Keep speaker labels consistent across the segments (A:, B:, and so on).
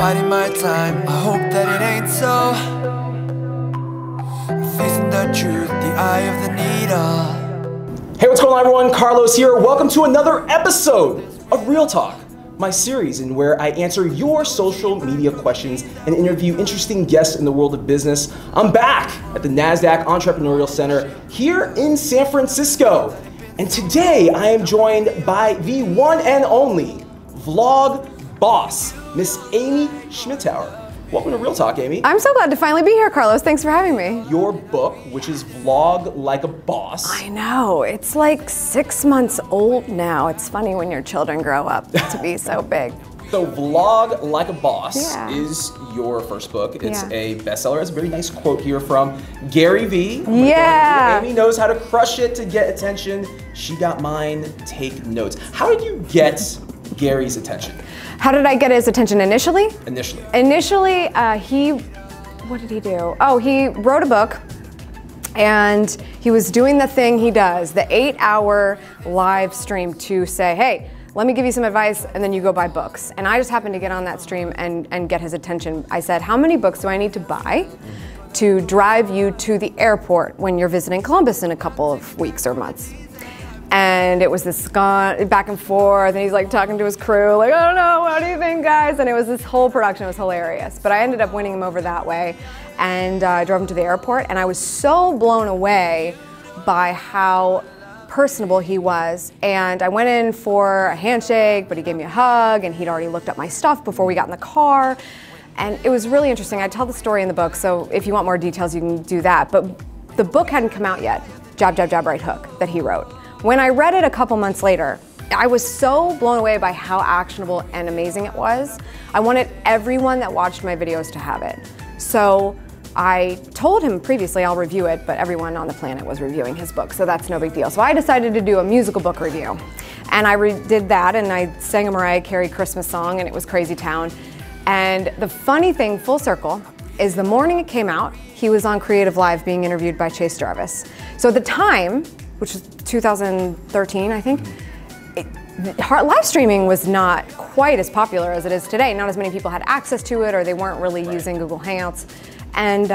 A: biding my time. I hope that it ain't so. Facing the truth, the eye of the needle.
B: Hey, what's going on, everyone? Carlos here. Welcome to another episode of Real Talk, my series in where I answer your social media questions and interview interesting guests in the world of business. I'm back at the NASDAQ Entrepreneurial Center here in San Francisco. And today I am joined by the one and only vlog boss, Miss Amy Schmittauer. Welcome to Real Talk, Amy.
C: I'm so glad to finally be here, Carlos. Thanks for having me.
B: Your book, which is Vlog Like a Boss.
C: I know, it's like 6 months old now. It's funny when your children grow up to be so big.
B: So Vlog Like a Boss is your first book. It's a bestseller. It's a very nice quote here from Gary V.
C: Yeah.
B: Amy knows how to crush it to get attention. She got mine. Take notes. How did you get Gary's attention?
C: How did I get his attention initially? Initially, what did he do? Oh, he wrote a book and he was doing the thing he does, the 8-hour live stream to say, hey, let me give you some advice and then you go buy books. And I just happened to get on that stream and get his attention. I said, how many books do I need to buy to drive you to the airport when you're visiting Columbus in a couple of weeks or months? And it was this back and forth, and he's like talking to his crew, like, I don't know, what do you think, guys? And it was this whole production. It was hilarious. But I ended up winning him over that way, and I drove him to the airport, and I was so blown away by how personable he was. And I went in for a handshake, but he gave me a hug, and he'd already looked up my stuff before we got in the car. And it was really interesting. I tell the story in the book, so if you want more details, you can do that. But the book hadn't come out yet, Jab, Jab, Jab, Right Hook, that he wrote. When I read it a couple months later, I was so blown away by how actionable and amazing it was. I wanted everyone that watched my videos to have it. So I told him previously I'll review it, but everyone on the planet was reviewing his book, so that's no big deal. So I decided to do a musical book review. And I did that, and I sang a Mariah Carey Christmas song, and it was Crazy Town. And the funny thing, full circle, is the morning it came out, he was on Creative Live being interviewed by Chase Jarvis. So at the time, which was 2013, I think, live streaming was not quite as popular as it is today. Not as many people had access to it, or they weren't really using Google Hangouts. And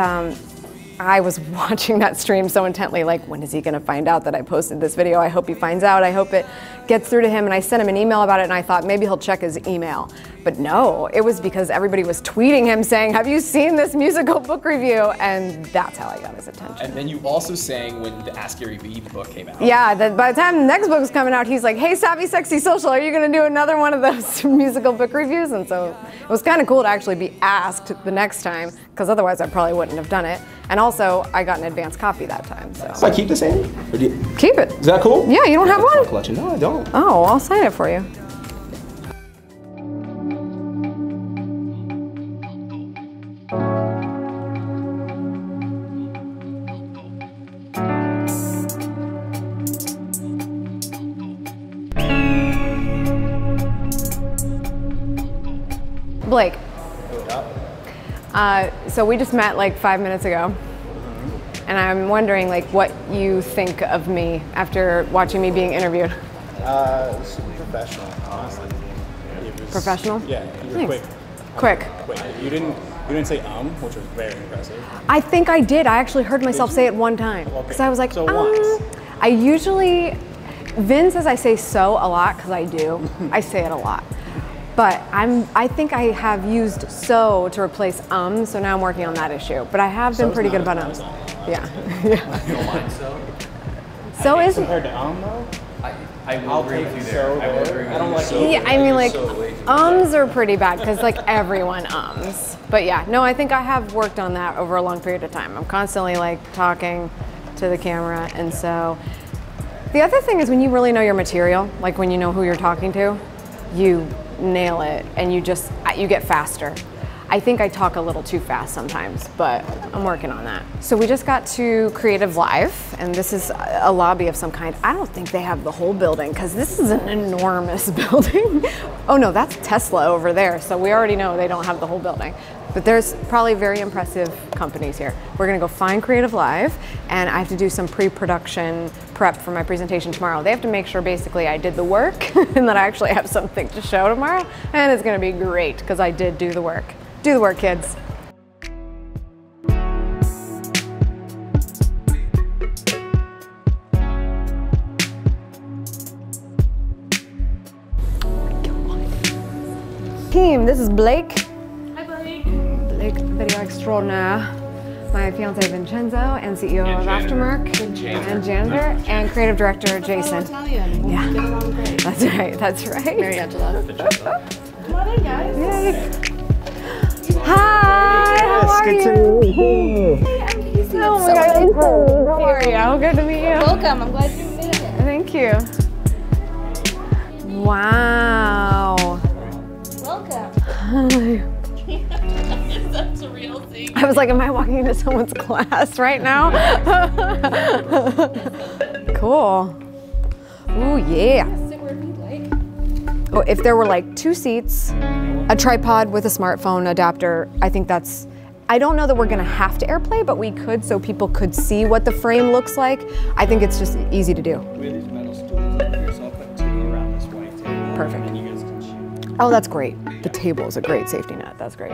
C: I was watching that stream so intently, like, when is he gonna find out that I posted this video? I hope he finds out, I hope it gets through to him. And I sent him an email about it, and I thought maybe he'll check his email. But no, it was because everybody was tweeting him saying, have you seen this musical book review? And that's how I got his attention.
B: And then you also sang when the Ask Gary V book came out.
C: Yeah, by the time the next book was coming out, he's like, hey, Savvy Sexy Social, are you gonna do another one of those musical book reviews? And so it was kind of cool to actually be asked the next time, because otherwise I probably wouldn't have done it. And also, I got an advance copy that time, so.
B: So I keep this, Amy? Or do you...
C: Keep it.
B: Is that cool?
C: Yeah, you don't have one?
B: Collection. No, I don't.
C: Oh, I'll sign it for you. Blake. So we just met like 5 minutes ago, and I'm wondering like what you think of me after watching me being interviewed.
D: Super professional, honestly.
C: Professional?
D: Yeah, you were
C: Quick.
D: You didn't say which was very impressive.
C: I think I did. I actually heard myself say it one time. Because I was like,
D: so once.
C: I usually, Vin says I say so a lot, because I do. I say it a lot. But I think I have used so to replace so now I'm working on that issue. But I have been pretty good about ums. Yeah.
E: You don't mind so?
C: So is
D: compared to though?
E: I will agree with you there. I will agree with you. I don't like so.
C: Yeah, I mean like ums are pretty bad because like everyone ums. But yeah, no, I think I have worked on that over a long period of time. I'm constantly like talking to the camera, and so the other thing is when you really know your material, like when you know who you're talking to, you nail it and you get faster. I think I talk a little too fast sometimes, but I'm working on that. So we just got to Creative Live, and this is a lobby of some kind. I don't think they have the whole building, because this is an enormous building. Oh no, that's Tesla over there, so we already know they don't have the whole building. But there's probably very impressive companies here. We're gonna go find Creative Live, and I have to do some pre-production prep for my presentation tomorrow. They have to make sure basically I did the work and that I actually have something to show tomorrow, and it's gonna be great, because I did do the work. Do the work, kids. Team, this is Blake.
F: Hi, Blake.
C: Blake, video extraordinaire. My fiance Vincenzo and CEO of Aftermarq and janitor and creative director Jason.
F: Italian. We'll
C: Yeah.
F: get along great.
C: That's right, that's right.
F: Mary Angela. Come on in, guys.
C: Yay. Hi, how are you?
F: Hey, I'm Casey.
C: Oh my God, how are you? Good to meet you.
F: Welcome. I'm glad you made it.
C: Thank you. Wow.
F: Welcome. That's a real thing.
C: I was like, am I walking into someone's class right now? Cool. Ooh, yeah.
F: Sit with me, Blake.
C: Oh, if there were like 2 seats, a tripod with a smartphone adapter, I think that's, I don't know that we're gonna have to AirPlay, but we could so people could see what the frame looks like. I think it's just easy to do.
E: We have these metal stools up here, so I'll put 2 around this white table.
C: Perfect.
E: And you guys can shoot.
C: Oh, that's great. The table is a great safety net. That's great.